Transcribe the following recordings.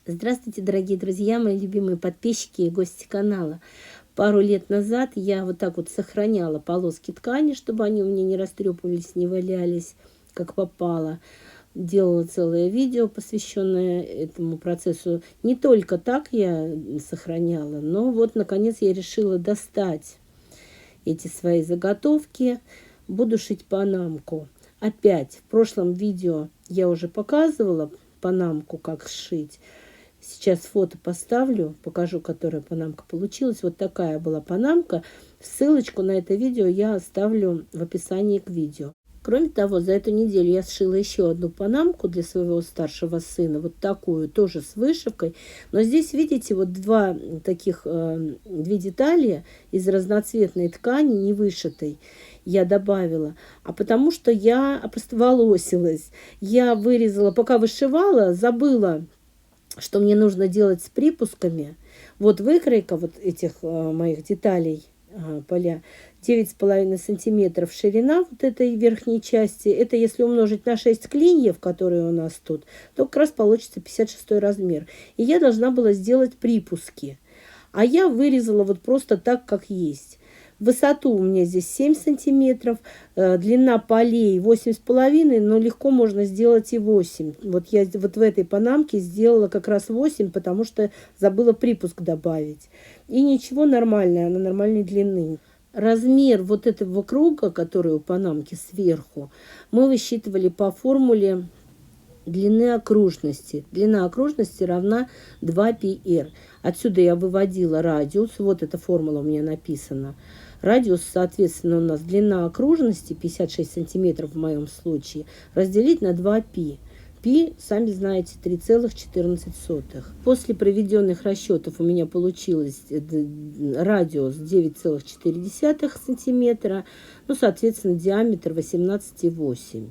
Здравствуйте, дорогие друзья, мои любимые подписчики и гости канала. Пару лет назад я вот так вот сохраняла полоски ткани, чтобы они у меня не растрепывались, не валялись, как попало. Делала целое видео, посвященное этому процессу. Не только так я сохраняла, но вот, наконец, я решила достать эти свои заготовки. Буду шить панамку. Опять, в прошлом видео я уже показывала панамку, как сшить. Сейчас фото поставлю, покажу, которая панамка получилась. Вот такая была панамка. Ссылочку на это видео я оставлю в описании к видео. Кроме того, за эту неделю я сшила еще одну панамку для своего старшего сына. Вот такую, тоже с вышивкой. Но здесь, видите, вот две детали из разноцветной ткани, не вышитой, я добавила. А потому что я опростоволосилась. Я вырезала, пока вышивала, забыла, что мне нужно делать с припусками. Вот выкройка вот этих моих деталей поля 9,5 сантиметров ширина вот этой верхней части. Это если умножить на 6 клиньев, которые у нас тут, то как раз получится 56 размер. И я должна была сделать припуски. А я вырезала вот просто так, как есть. Высоту у меня здесь 7 сантиметров, длина полей 8,5, но легко можно сделать и 8. Вот я вот в этой панамке сделала как раз 8, потому что забыла припуск добавить. И ничего, нормальная, она нормальной длины. Размер вот этого круга, который у панамки сверху, мы высчитывали по формуле длины окружности. Длина окружности равна 2πr. Отсюда я выводила радиус. Вот эта формула у меня написана. Радиус, соответственно, у нас длина окружности 56 сантиметров в моем случае, разделить на 2π. Пи, сами знаете, 3,14. После проведенных расчетов у меня получилось радиус 9,4 сантиметра, ну, соответственно, диаметр 18,8.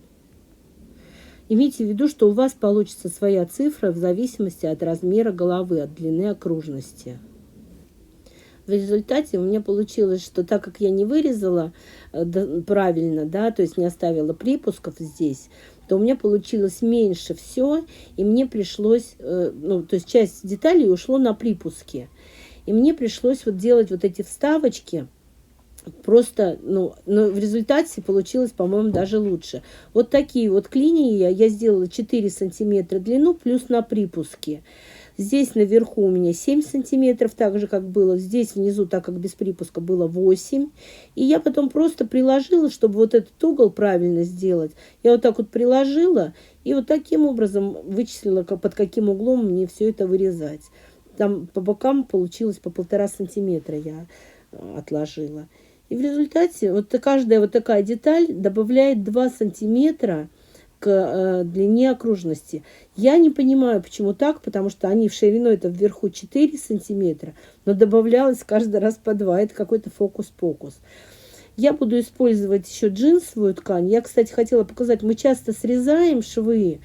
Имейте в виду, что у вас получится своя цифра в зависимости от размера головы, от длины окружности. В результате у меня получилось, что так как я не вырезала правильно, да, то есть не оставила припусков здесь, то у меня получилось меньше все, и мне пришлось, то есть часть деталей ушло на припуски. И мне пришлось вот делать вот эти вставочки. Просто, но в результате получилось, по-моему, даже лучше. Вот такие вот клинии я сделала 4 сантиметра длину плюс на припуске. Здесь наверху у меня 7 сантиметров, так же, как было. Здесь внизу, так как без припуска, было 8. И я потом просто приложила, чтобы вот этот угол правильно сделать. Я вот так вот приложила и вот таким образом вычислила, под каким углом мне все это вырезать. Там по бокам получилось по 1,5 сантиметра я отложила. И в результате вот каждая вот такая деталь добавляет 2 сантиметра к длине окружности. Я не понимаю, почему так, потому что они в ширину это вверху 4 сантиметра, но добавлялось каждый раз по 2. Это какой-то фокус-покус. Я буду использовать еще джинсовую ткань. Я, кстати, хотела показать, мы часто срезаем швы,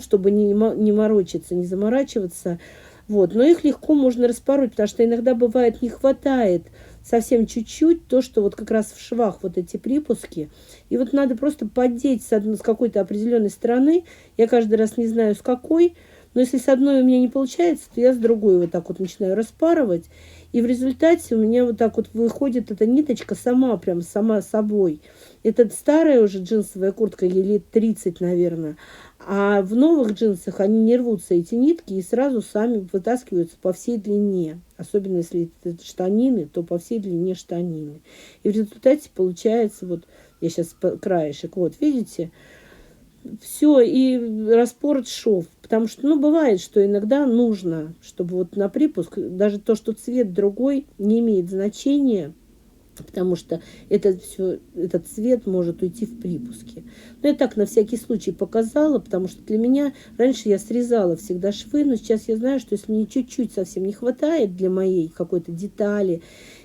чтобы не морочиться, не заморачиваться. Вот. Но их легко можно распороть, потому что иногда бывает не хватает совсем чуть-чуть, то, что вот как раз в швах вот эти припуски. И вот надо просто поддеть с какой-то определенной стороны. Я каждый раз не знаю с какой, но если с одной у меня не получается, то я с другой вот так вот начинаю распарывать. И в результате у меня вот так вот выходит эта ниточка сама собой. Это старая уже джинсовая куртка, ей лет 30, наверное. А в новых джинсах они не рвутся, эти нитки, и сразу сами вытаскиваются по всей длине. Особенно если это штанины, то по всей длине штанины. И в результате получается, вот я сейчас краешек, вот видите, все, и распорот шов. Потому что, бывает, что иногда нужно, чтобы вот на припуск, даже то, что цвет другой, не имеет значения, потому что этот цвет может уйти в припуске. Но я так на всякий случай показала, потому что для меня раньше я срезала всегда швы, но сейчас я знаю, что если мне чуть-чуть совсем не хватает для моей какой-то детали,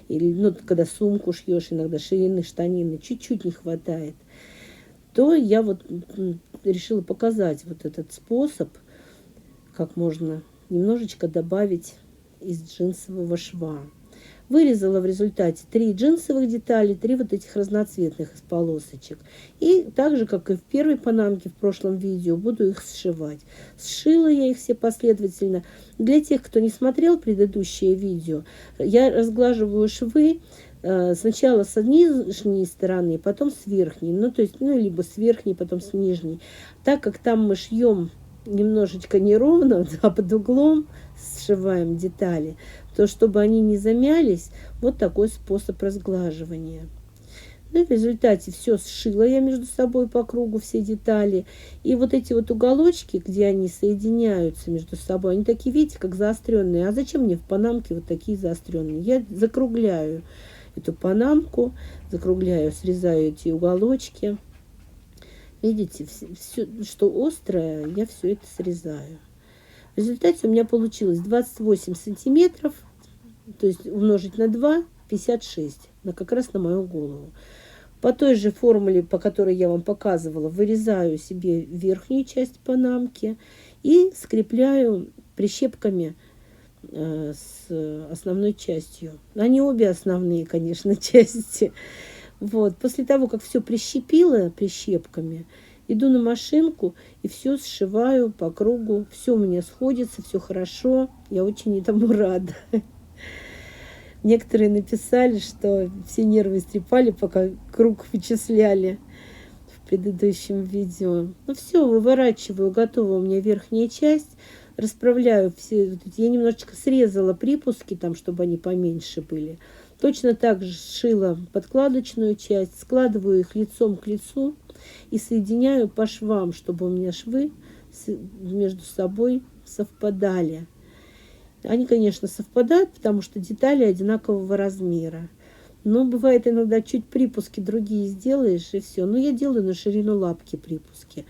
или когда сумку шьешь, иногда ширины штанины, чуть-чуть не хватает, то я вот решила показать вот этот способ, как можно немножечко добавить из джинсового шва. Вырезала в результате 3 джинсовых детали, 3 вот этих разноцветных из полосочек. И так же, как и в первой панамке в прошлом видео, буду их сшивать. Сшила я их все последовательно. Для тех, кто не смотрел предыдущее видео, я разглаживаю швы сначала с нижней стороны, потом с верхней. Ну, то есть, либо с верхней, потом с нижней. Так как там мы шьем немножечко неровно, да, под углом сшиваем детали, то чтобы они не замялись, вот такой способ разглаживания. Ну, в результате все сшила я между собой по кругу, все детали. И вот эти вот уголочки, где они соединяются между собой, они такие, видите, как заостренные. А зачем мне в панамке вот такие заостренные? Я закругляю эту панамку, закругляю, срезаю эти уголочки. Видите, все, что острое, я все это срезаю. В результате у меня получилось 28 сантиметров, то есть умножить на 2, 56, как раз на мою голову. По той же формуле, по которой я вам показывала, вырезаю себе верхнюю часть панамки и скрепляю прищепками с основной частью. Они обе основные, конечно, части. Вот. После того, как все прищепила прищепками, иду на машинку и все сшиваю по кругу. Все у меня сходится, все хорошо. Я очень этому рада. Некоторые написали, что все нервы истрепали, пока круг вычисляли в предыдущем видео. Ну все, выворачиваю, готова у меня верхняя часть. Расправляю все. Я немножечко срезала припуски, там, чтобы они поменьше были. Точно так же сшила подкладочную часть, складываю их лицом к лицу и соединяю по швам, чтобы у меня швы между собой совпадали. Они, конечно, совпадают, потому что детали одинакового размера. Но бывает иногда чуть припуски другие сделаешь, и все. Но я делаю на ширину лапки припуски.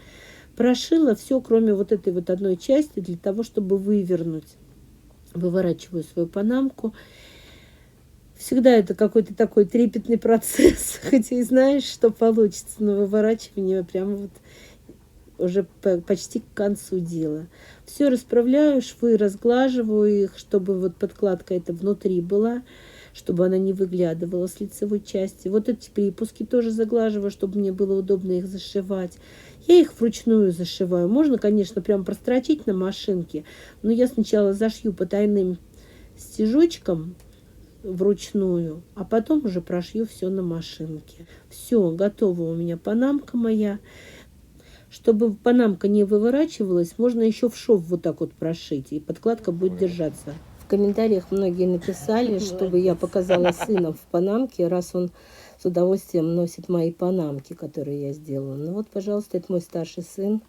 Прошила все, кроме вот этой вот одной части, для того, чтобы вывернуть. Выворачиваю свою панамку. Всегда это какой-то такой трепетный процесс, хотя и знаешь, что получится, но выворачивание прямо вот уже почти к концу дела. Все расправляю, швы разглаживаю их, чтобы вот подкладка эта внутри была, чтобы она не выглядывала с лицевой части. Вот эти припуски тоже заглаживаю, чтобы мне было удобно их зашивать. Я их вручную зашиваю. Можно, конечно, прям прострочить на машинке, но я сначала зашью потайным стежочком вручную, а потом уже прошью все на машинке. Все, готова у меня панамка моя. Чтобы панамка не выворачивалась, можно еще в шов вот так вот прошить, и подкладка будет держаться. В комментариях многие написали, чтобы я показала сына в панамке, раз он с удовольствием носит мои панамки, которые я сделала. Ну вот, пожалуйста, это мой старший сын.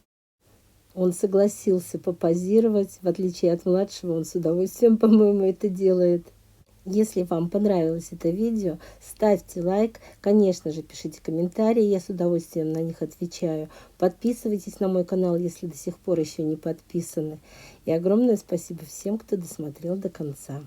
Он согласился попозировать, в отличие от младшего, он с удовольствием, по-моему, это делает. Если вам понравилось это видео, ставьте лайк, конечно же, пишите комментарии, я с удовольствием на них отвечаю. Подписывайтесь на мой канал, если до сих пор еще не подписаны. И огромное спасибо всем, кто досмотрел до конца.